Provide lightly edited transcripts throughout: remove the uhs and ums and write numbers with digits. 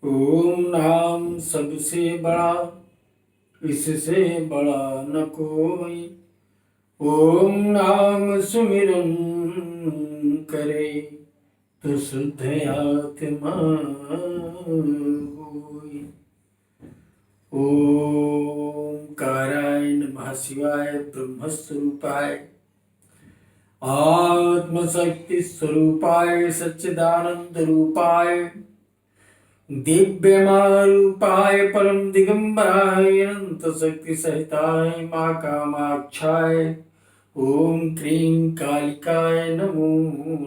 ओम नाम सबसे बड़ा, इससे बड़ा न कोई। ओम नाम सुमिरन करे तो शुद्ध आत्मा होई। ओम काराय नमः शिवाय ब्रह्मस्वरूपाय आत्मशक्ति स्वरूपाय सच्चिदानंद रूपाय दिव्यमारूपाय परम दिगंबराय अनंत शक्ति सहिताय माँ कामाक्षाय ओम क्रीं कालिकाय नमो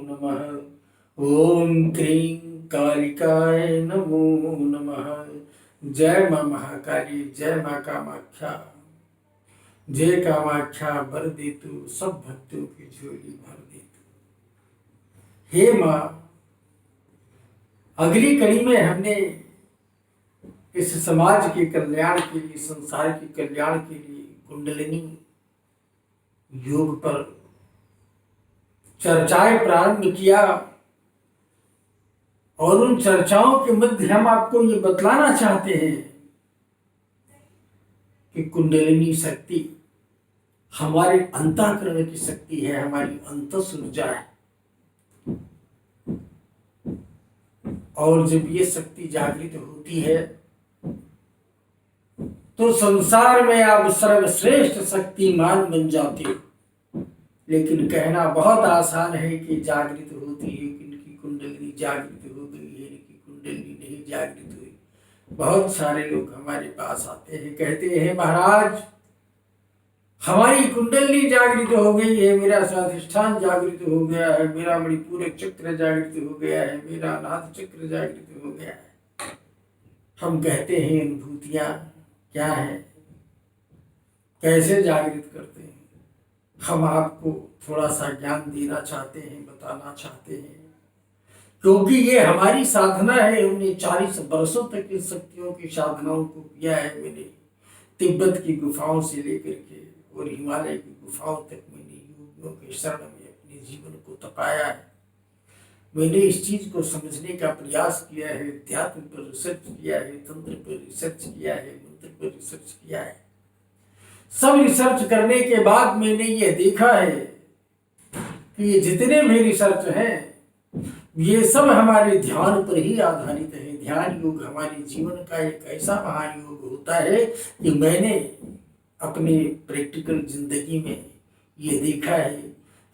नमः। ओम क्रीं कालिकाय नमो नमः। जय माँ महाकाली, जय माँ कामाख्या, जय कामाख्या वर दे तू सब भक्तों की झोली भर दे तू। हे माँ, अगली कड़ी में हमने इस समाज के कल्याण के लिए, संसार के कल्याण के लिए कुंडलिनी योग पर चर्चाएं प्रारंभ किया और उन चर्चाओं के मध्य हम आपको ये बतलाना चाहते हैं कि कुंडलिनी शक्ति हमारे अंतःकरण की शक्ति है, हमारी अंतस ऊर्जा है। और जब ये शक्ति जागृत होती है तो संसार में आप सर्वश्रेष्ठ शक्तिमान बन जाते हो। लेकिन कहना बहुत आसान है कि जागृत होती है, कि इनकी कुंडलिनी जागृत हो गई है, इनकी कुंडलिनी नहीं जागृत हुई। बहुत सारे लोग हमारे पास आते हैं, कहते हैं महाराज हमारी कुंडली जागृत हो गई है, मेरा स्वाधिष्ठान जागृत हो गया है, मेरा मणिपूरक चक्र जागृत हो गया है, मेरा अनाथ चक्र जागृत हो गया है। हम कहते हैं अनुभूतियां क्या है, कैसे जागृत करते हैं, हम आपको थोड़ा सा ज्ञान देना चाहते हैं, बताना चाहते हैं, क्योंकि ये हमारी साधना है। हमने 40 वर्षों तक इन शक्तियों की साधनाओं को किया है। मैंने तिब्बत की गुफाओं से लेकर के और हिमालय की गुफाओं तक मैंने योगियों के शरण में अपने जीवन को तपाया है। मैंने इस चीज को समझने का प्रयास किया है, अध्यात्म पर रिसर्च किया है, तंत्र पर रिसर्च किया है, मंत्र पर रिसर्च किया है। सब रिसर्च करने के बाद मैंने ये देखा है कि ये जितने भी रिसर्च हैं ये सब हमारे ध्यान पर ही आधारित है। ध्यान योग हमारे जीवन का एक ऐसा महायोग होता है कि मैंने अपने प्रैक्टिकल जिंदगी में ये देखा है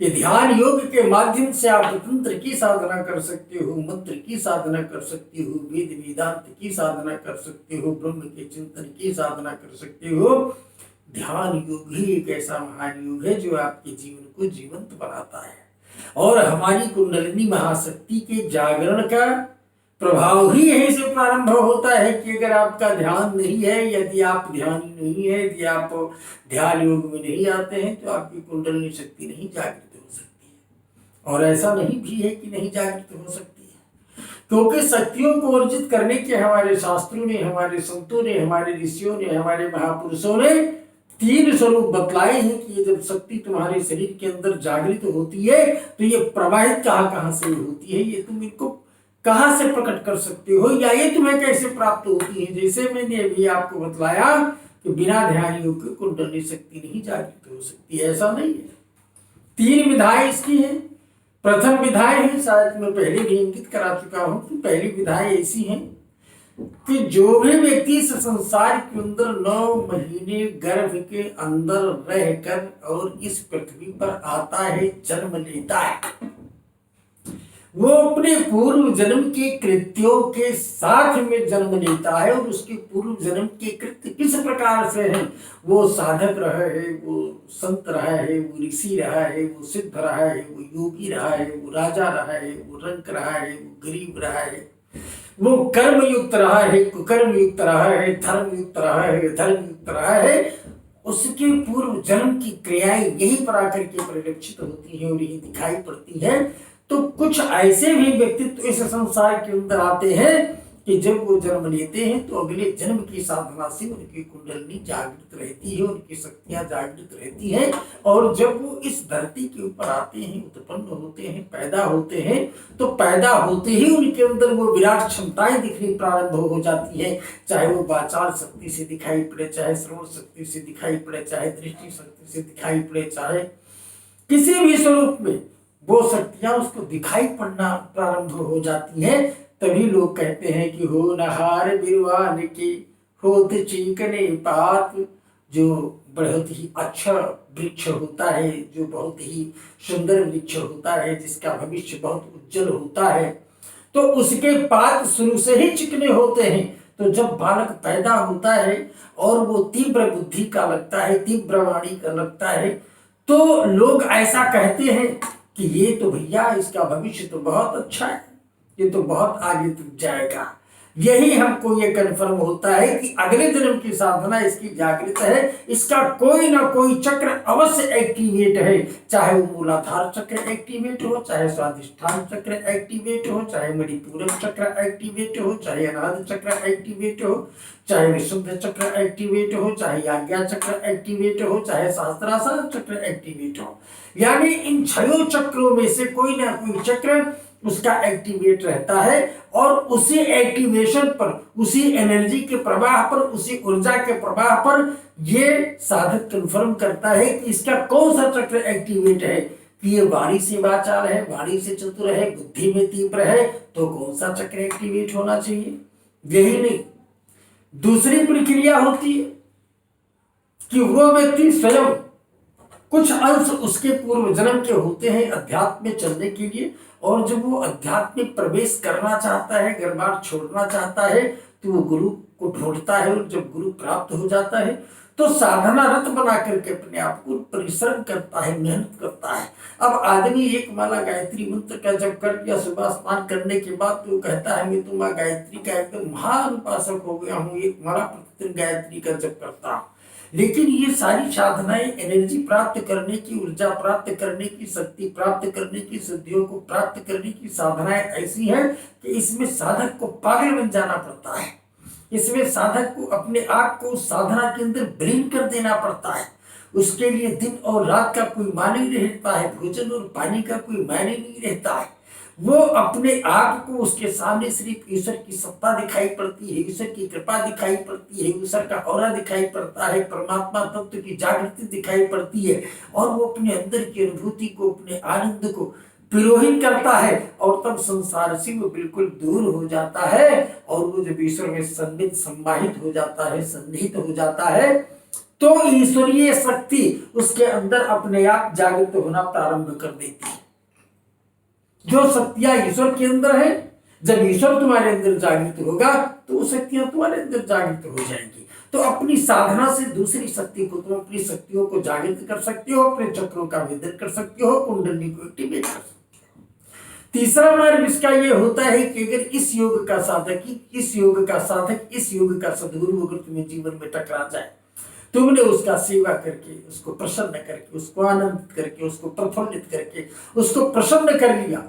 कि ध्यान योग के माध्यम से आप तंत्र की साधना कर सकते हो, मंत्र की साधना कर सकते हो, वेद वेदांत की साधना कर सकते हो, ब्रह्म के चिंतन की साधना कर सकते हो। ध्यान योग ही एक ऐसा महान योग है जो आपके जीवन को जीवंत बनाता है। और हमारी कुंडलिनी महाशक्ति के जागरण का प्रभाव ही यहीं से प्रारंभ होता है कि अगर आपका ध्यान नहीं है, यदि आप ध्यानी नहीं है, यदि आप ध्यान योग में नहीं आते हैं तो आपकी कुंडलिनी शक्ति नहीं जागृत हो सकती है। और ऐसा नहीं भी है कि नहीं जागृत हो सकती है, क्योंकि शक्तियों को अर्जित करने के हमारे शास्त्रों ने, हमारे संतों ने, हमारे ऋषियों ने, हमारे महापुरुषों ने 3 स्वरूप बतलाए हैं कि ये जब शक्ति तुम्हारे शरीर के अंदर जागृत होती है तो ये प्रवाहित कहाँ से होती है, ये तुम इनको कहाँ से प्रकट कर सकते हो, या ये तुम्हें कैसे प्राप्त होती है। जैसे मैंने अभी आपको बतलाया कि बिना ध्यान योग के कुंडलिनी शक्ति नहीं जागृत हो सकती, ऐसा नहीं है। 3 विधाएं इसकी हैं। प्रथम विधाएं है, शायद मैं पहले भी इंगित करा चुका हूं कि पहली विधाएं ऐसी हैं कि जो भी व्यक्ति इस संसार के अंदर 9 महीने गर्भ के अंदर रहकर और इस पृथ्वी पर आता है, जन्म लेता है, वो अपने पूर्व जन्म के कृत्यों के साथ में जन्म लेता है। और उसके पूर्व जन्म के कृत्य किस प्रकार से हैं, वो साधक रहा है, वो संत रहा है, वो ऋषि रहा है, वो सिद्ध रहा है, वो योगी रहा है, वो राजा रहा है, वो रंक रहा है, वो गरीब रहा है, वो कर्म युक्त रहा है, कुकर्म युक्त रहा है, धर्म युक्त रहा है, धर्म युक्त रहा है। उसके पूर्व जन्म की क्रियाएं यही पर आकर के परिलक्षित होती हैं और यही दिखाई पड़ती है। तो कुछ ऐसे भी व्यक्तित्व इस संसार के अंदर आते हैं कि जब वो जन्म लेते हैं तो अगले जन्म की साधना से उनकी कुंडलिनी जागृत रहती है, उनकी शक्तियां जागृत रहती हैं। और जब वो इस धरती के ऊपर आते हैं, उत्पन्न होते हैं, पैदा होते हैं, तो पैदा होते ही उनके अंदर वो विराट क्षमताएं दिखनी प्रारंभ हो जाती है। चाहे वो वाचाल शक्ति से दिखाई पड़े, चाहे श्रवण शक्ति से दिखाई पड़े, चाहे दृष्टि शक्ति से दिखाई पड़े, चाहे किसी भी स्वरूप में वो शक्तियां उसको दिखाई पड़ना प्रारंभ हो जाती हैं। तभी लोग कहते हैं कि हो नहार बिरवान की होत चीकने पात, जो बहुत ही अच्छा वृक्ष होता है, जो बहुत ही सुंदर वृक्ष होता है, जिसका भविष्य बहुत उज्जवल होता है, तो उसके पात शुरू से ही चिकने होते हैं। तो जब बालक पैदा होता है और वो तीव्र बुद्धि का लगता है, तीव्र वाणी का लगता है, तो लोग ऐसा कहते हैं कि ये तो भैया इसका भविष्य तो बहुत अच्छा है, ये तो बहुत आगे तक जाएगा। यही हमको ये कन्फर्म होता है कि अगले जन्म की साधना इसकी जागृत है, इसका कोई ना कोई चक्र अवश्य एक्टिवेट है। चाहे वो मूलाधार चक्र एक्टिवेट हो, चाहे स्वाधिष्ठान चक्र एक्टिवेट हो, चाहे मणिपूरक चक्र एक्टिवेट हो, चाहे अनाहत चक्र एक्टिवेट हो, चाहे विशुद्ध चक्र एक्टिवेट हो, चाहे आज्ञा चक्र एक्टिवेट हो, चाहे सहस्त्रासन चक्र एक्टिवेट हो। यानी इन 6 चक्रों में से कोई ना कोई चक्र उसका एक्टिवेट रहता है। और उसी एक्टिवेशन पर, उसी एनर्जी के प्रवाह पर, उसी ऊर्जा के प्रवाह पर ये साधक कन्फर्म करता है कि इसका कौन सा चक्र एक्टिवेट है। कि ये वाणी से वाचाल है, वाणी से चतुर है, बुद्धि में तीव्र है, तो कौन सा चक्र एक्टिवेट होना चाहिए। यही नहीं, दूसरी प्रक्रिया होती है कि वो व्यक्ति स्वयं कुछ अंश उसके पूर्व जन्म के होते हैं अध्यात्म में चलने के लिए, और जब वो अध्यात्म में प्रवेश करना चाहता है, गर्भार छोड़ना चाहता है, तो वो गुरु को ढूंढता है। और जब गुरु प्राप्त हो जाता है तो साधना रत बना करके अपने आप को परिश्रम करता है, मेहनत करता है। अब आदमी एक माला गायत्री मंत्र का जब कर लिया सुबह स्नान करने के बाद, तो कहता है मैं तो माँ गायत्री का एकदम महान उपासक हो गया हूँ, एक माला प्रतिदिन गायत्री का जप करता हूँ। लेकिन ये सारी साधनाएं एनर्जी प्राप्त करने की, ऊर्जा प्राप्त करने की, शक्ति प्राप्त करने की, सिद्धियों को प्राप्त करने की साधनाएं ऐसी हैं कि इसमें साधक को पागल बन जाना पड़ता है। इसमें साधक को अपने आप को साधना के अंदर विलीन कर देना पड़ता है। उसके लिए दिन और रात का कोई मायने नहीं रहता है, भोजन और पानी का कोई मायने नहीं रहता है। वो अपने आप को, उसके सामने सिर्फ ईश्वर की सत्ता दिखाई पड़ती है, ईश्वर की कृपा दिखाई पड़ती है, ईश्वर का औरा दिखाई पड़ता है, परमात्मा तत्व की जागृति दिखाई पड़ती है। और वो अपने अंदर की अनुभूति को, अपने आनंद को पिरोहित करता है, और तब संसार से वो बिल्कुल दूर हो जाता है। और वो जब ईश्वर में सन्निहित, सम्माहित हो जाता है, सन्निहित हो जाता है, तो ईश्वरीय शक्ति उसके अंदर अपने आप जागृत होना प्रारंभ कर देती है। जो शक्तियां ईश्वर के अंदर है, जब ईश्वर तुम्हारे अंदर जागृत होगा तो वो शक्तियां तुम्हारे अंदर जागृत हो जाएंगी। तो अपनी साधना से दूसरी शक्ति को, तुम अपनी शक्तियों को जागृत कर सकते हो, अपने चक्रों का भेदन कर सकते हो, कुंडली को एक्टिवेट कर सकते हो। तीसरा मार्ग इसका ये होता है कि अगर इस योग का साधक, इस योग का सदगुरु अगर तुम्हें जीवन में टकरा जाए, तुमने उसका सेवा करके, उसको प्रसन्न करके, उसको आनंदित करके, उसको प्रफुल्लित करके, उसको प्रसन्न कर लिया,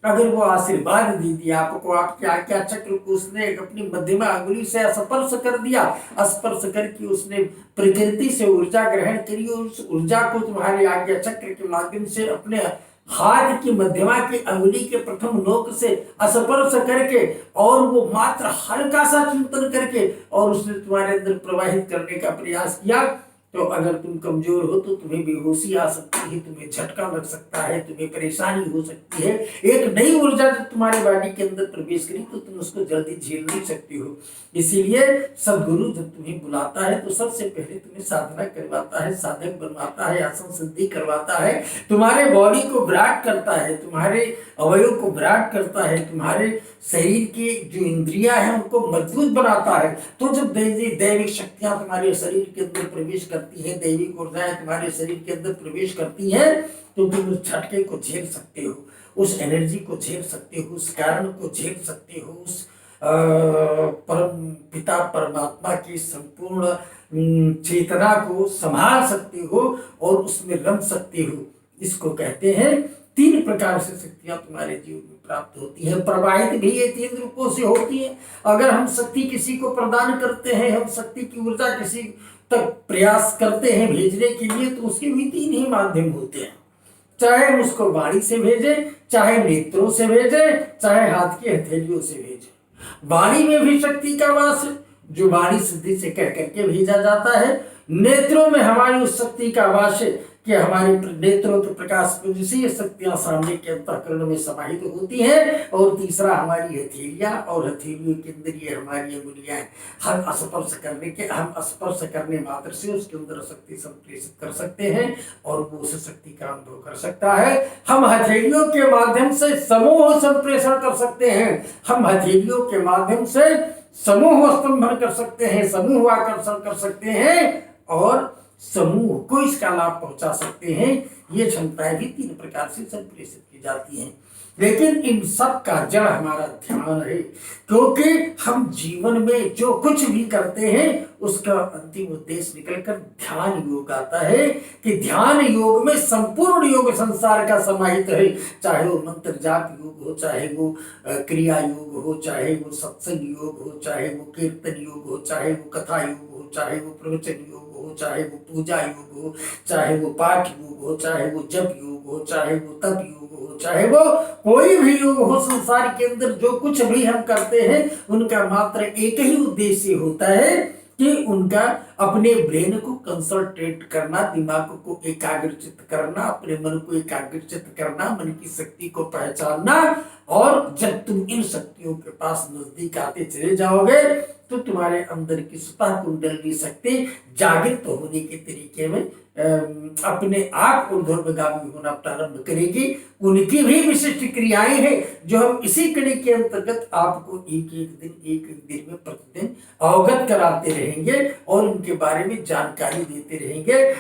अगर वो आशीर्वाद दे दिया आपको, आपके आज्ञा चक्र को उसने अपनी मध्यमा अंगुली से स्पर्श कर दिया, स्पर्श करके उसने प्रकृति से ऊर्जा ग्रहण करी, उस ऊर्जा को तुम्हारे आज्ञा चक्र के माध्यम से अपने हाथ की मध्यमा की अंगुली के प्रथम नोक से स्पर्श करके, और वो मात्र हल्का सा चिंतन करके, और उसने तुम्हारे अंदर प्रवाहित करने का प्रयास किया, तो अगर तुम कमजोर हो तो तुम्हें बेहोशी आ सकती है, तुम्हें झटका लग सकता है, तुम्हें परेशानी हो सकती है। एक नई ऊर्जा जब तुम्हारे बॉडी के अंदर प्रवेश करी तो तुम उसको जल्दी झेल नहीं सकती हो। इसीलिए सदगुरु जब तुम्हें बुलाता है तो सबसे पहले तुम्हें साधना करवाता है, साधक बनवाता है, आसन सिद्धि करवाता है, तुम्हारे बॉडी को विराट करता है, तुम्हारे अवयव को विराट करता है, तुम्हारे शरीर की जो इंद्रियां हैं उनको मजबूत बनाता है। तो जब दैविक शक्तियां तुम्हारे शरीर के अंदर प्रवेश करती है, दैविक ऊर्जाएं तुम्हारे शरीर के अंदर प्रवेश करती है, तो तुम उस झटके को झेल सकते हो, उस एनर्जी को झेल सकते हो, उस कारण को झेल सकते हो, उस परम पिता परमात्मा की संपूर्ण चेतना को संभाल सकते हो और उसमें रम सकते हो। इसको कहते हैं 3 प्रकार से शक्तियां तुम्हारे जीवन में प्राप्त होती है। प्रवाहित भी ये 3 रूपों से होती है। अगर हम शक्ति किसी को प्रदान करते हैं, हम शक्ति की ऊर्जा किसी तक प्रयास करते हैं भेजने के लिए, तो उसके भी 3 ही माध्यम होते हैं। चाहे हम उसको वाणी से भेजें, चाहे नेत्रों से भेजें, चाहे हाथ की हथेलियों से भेजें। वाणी में भी शक्ति का वास है, जो वाणी सिद्धि से कह करके भेजा जाता है। नेत्रों में हमारी उस शक्ति का वास है कि हमारे नेत्रों के प्रकाश पुंज से ये शक्तियां सामने के अंतःकरण में समाहित होती हैं। और तीसरा हमारी हथेलियां, और हथेलियों के अंदर ये हमारी अंगुलियां, हम स्पर्श करने मात्र से उसके अंदर शक्ति संप्रेषित कर सकते हैं और वो उस शक्ति का अनुभव कर सकता है। हम हथेलियों के माध्यम से समूह संप्रेषण कर सकते हैं, हम हथेलियों के माध्यम से समूह स्तंभन कर सकते हैं, समूह आकर्षण कर सकते हैं और समूह को इसका लाभ पहुंचा सकते हैं। ये क्षमताएं भी 3 प्रकार से संप्रेषित की जाती हैं। लेकिन इन सब का जड़ हमारा ध्यान है, क्योंकि हम जीवन में जो कुछ भी करते हैं उसका अंतिम उद्देश्य निकलकर ध्यान योग आता है कि ध्यान योग में संपूर्ण योग संसार का समाहित है। चाहे वो मंत्र जाप योग हो, चाहे वो क्रिया योग हो, चाहे वो सत्संग योग हो, चाहे वो कीर्तन योग हो, चाहे वो कथा योग हो, चाहे वो प्रवचन योग हो, चाहे वो पूजा योग हो, चाहे वो पाठ योग हो, चाहे वो जप योग हो, चाहे वो तप योग हो, चाहे वो कोई भी योग हो। संसार के अंदर जो कुछ भी हम करते हैं उनका मात्र एक ही उद्देश्य होता है कि उनका अपने ब्रेन को कंसंट्रेट करना, दिमाग को एकाग्रचित करना, अपने मन को एकाग्रचित करना, मन की शक्ति को पहचानना। और जब तुम इन शक्तियों के पास नजदीक आते चले जाओगे तो तुम्हारे अंदर की स्वतः कुंडली शक्ति जागृत होने के तरीके में अपने आप ऊर्ध्वगामी होना प्रारंभ करेगी। उनकी भी विशिष्ट क्रियाएं हैं जो हम इसी कड़ी के अंतर्गत आपको एक एक दिन में प्रतिदिन अवगत कराते रहेंगे और उनके बारे में जानकारी देते रहेंगे,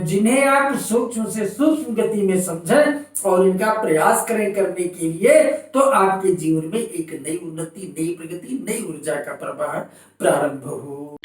जिन्हें आप सूक्ष्म से सूक्ष्म गति में समझें और इनका प्रयास करें करने के लिए, तो आपके जीवन में एक नई उन्नति, नई प्रगति, नई ऊर्जा का प्रवाह प्रारंभ हो।